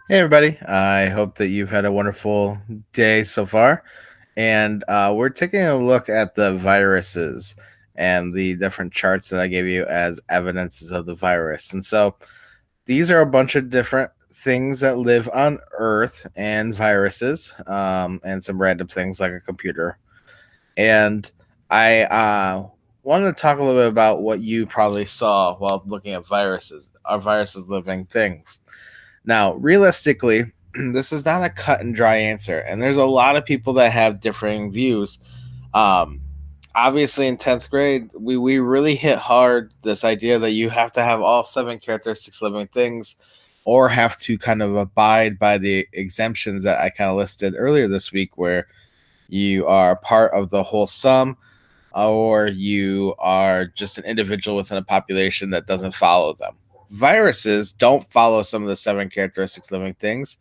Hey, everybody. I hope that you've had a wonderful day so far. And we're taking a look at the viruses and the different charts that I gave you as evidences of the virus. And so these are a bunch of different things that live on Earth and viruses, and some random things like a computer. And I wanted to talk a little bit about what you probably saw while looking at viruses. Are viruses living things? Now, realistically, this is not a cut and dry answer, and there's a lot of people that have differing views. Um, Obviously, in 10th grade, we really hit hard this idea that you have to have all seven characteristics living things, or have to kind of abide by the exemptions that I kind of listed earlier this week, where you are part of the whole sum, or you are just an individual within a population that doesn't follow them. Viruses don't follow some of the seven characteristics living things,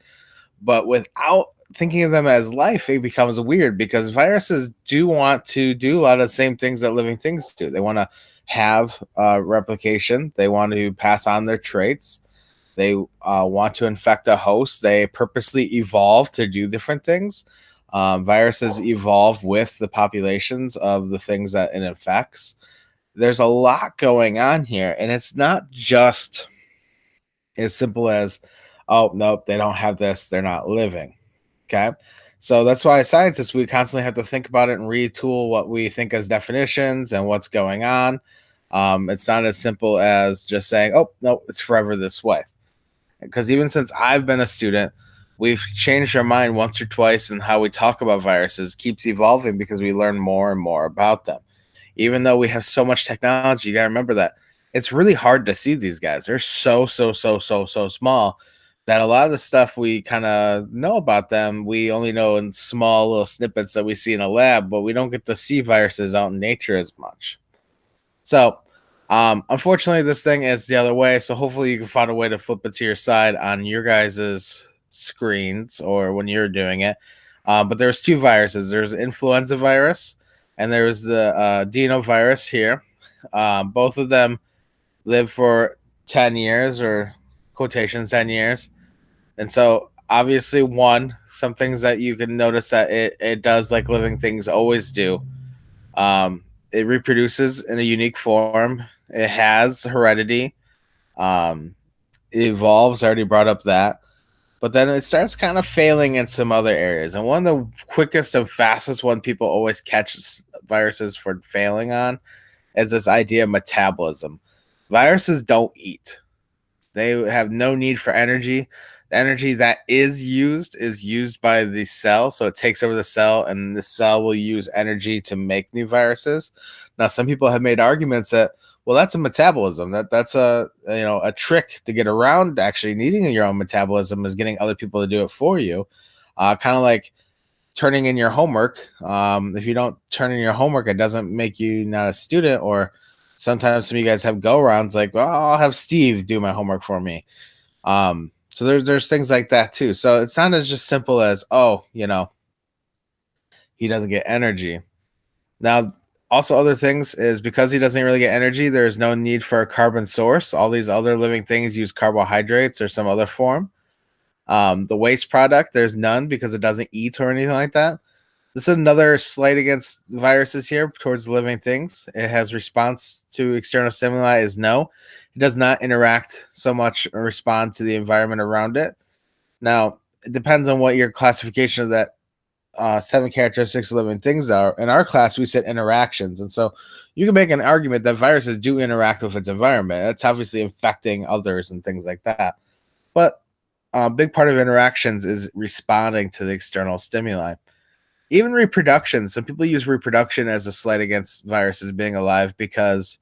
but without thinking of them as life, it becomes weird because viruses do want to do a lot of the same things that living things do. They want to have replication, they want to pass on their traits, they want to infect a host, they purposely evolve to do different things. Viruses evolve with the populations of the things that it infects. There's a lot going on here, and it's not just as simple as, oh, nope, they don't have this, they're not living. Okay. So that's why scientists, we constantly have to think about it and retool what we think as definitions and what's going on. It's not as simple as just saying, oh, no, it's forever this way. Because even since I've been a student, we've changed our mind once or twice, and how we talk about viruses keeps evolving because we learn more and more about them. Even though we have so much technology, you got to remember that it's really hard to see these guys. They're so small that a lot of the stuff we kind of know about them, we only know in small little snippets that we see in a lab, but we don't get to see viruses out in nature as much. So, unfortunately, this thing is the other way. So hopefully, you can find a way to flip it to your side on your guys's screens or when you're doing it. But there's two viruses. There's influenza virus, and there's the adenovirus here. Both of them live for 10 years, or quotations 10 years. And so, obviously, one, some things that you can notice that it does like living things always do. Um, it reproduces in a unique form. It has heredity. Um, it evolves. I already brought up that. But then it starts kind of failing in some other areas. And one of the quickest and fastest one people always catch viruses for failing on is this idea of metabolism. Viruses don't eat. They have no need for energy. The energy that is used by the cell, so it takes over the cell, and the cell will use energy to make new viruses. Now, some people have made arguments that, well, that's a metabolism. That's a trick to get around actually needing your own metabolism, is getting other people to do it for you. Kind of like turning in your homework. If you don't turn in your homework, it doesn't make you not a student. Or sometimes some of you guys have go rounds like, well, I'll have Steve do my homework for me. So there's things like that too. So it's not as just simple as, oh, he doesn't get energy. Now, also other things is, because he doesn't really get energy, there's no need for a carbon source. All these other living things use carbohydrates or some other form. The waste product, there's none because it doesn't eat or anything like that. This is another slight against viruses here towards living things. It has response to external stimuli is no. It does not interact so much or respond to the environment around it. Now, it depends on what your classification of that seven characteristics of living things are. In our class, we said interactions. And so you can make an argument that viruses do interact with its environment. That's obviously infecting others and things like that. But a big part of interactions is responding to the external stimuli. Even reproduction. Some people use reproduction as a slight against viruses being alive because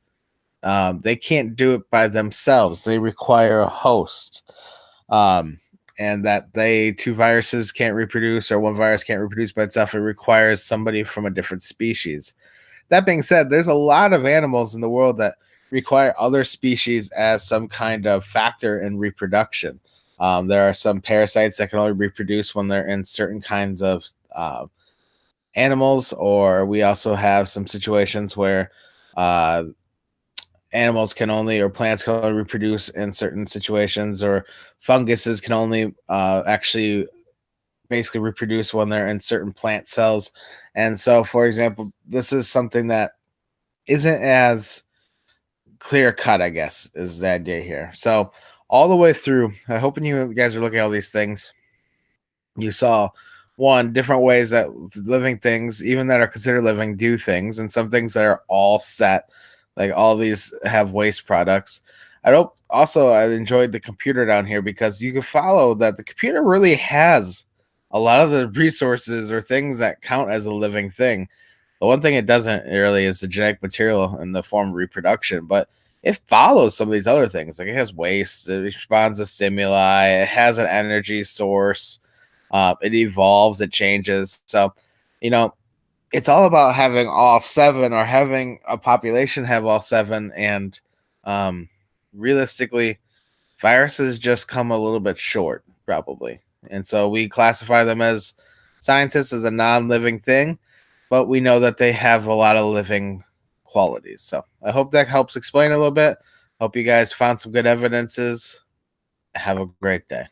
they can't do it by themselves. They require a host. And that two viruses can't reproduce, or one virus can't reproduce by itself. It requires somebody from a different species. That being said, there's a lot of animals in the world that require other species as some kind of factor in reproduction. There are some parasites that can only reproduce when they're in certain kinds of animals, or we also have some situations where uh, animals can only or plants can only reproduce in certain situations, or funguses can only actually basically reproduce when they're in certain plant cells. And so, for example, this is something that isn't as clear cut, I guess, is the idea here. So, all the way through, I hope when you guys are looking at all these things, you saw one different ways that living things, even that are considered living, do things, and some things that are all set, like all these have waste products. I hope also I enjoyed the computer down here because you can follow that the computer really has a lot of the resources or things that count as a living thing. The one thing it doesn't really is the genetic material in the form of reproduction, but it follows some of these other things. Like it has waste, it responds to stimuli, it has an energy source, it evolves, it changes. So, you know, it's all about having all seven or having a population have all seven. And um, realistically, viruses just come a little bit short, probably. And so we classify them as scientists as a non living thing, but we know that they have a lot of living qualities. So I hope that helps explain a little bit. Hope you guys found some good evidences. Have a great day.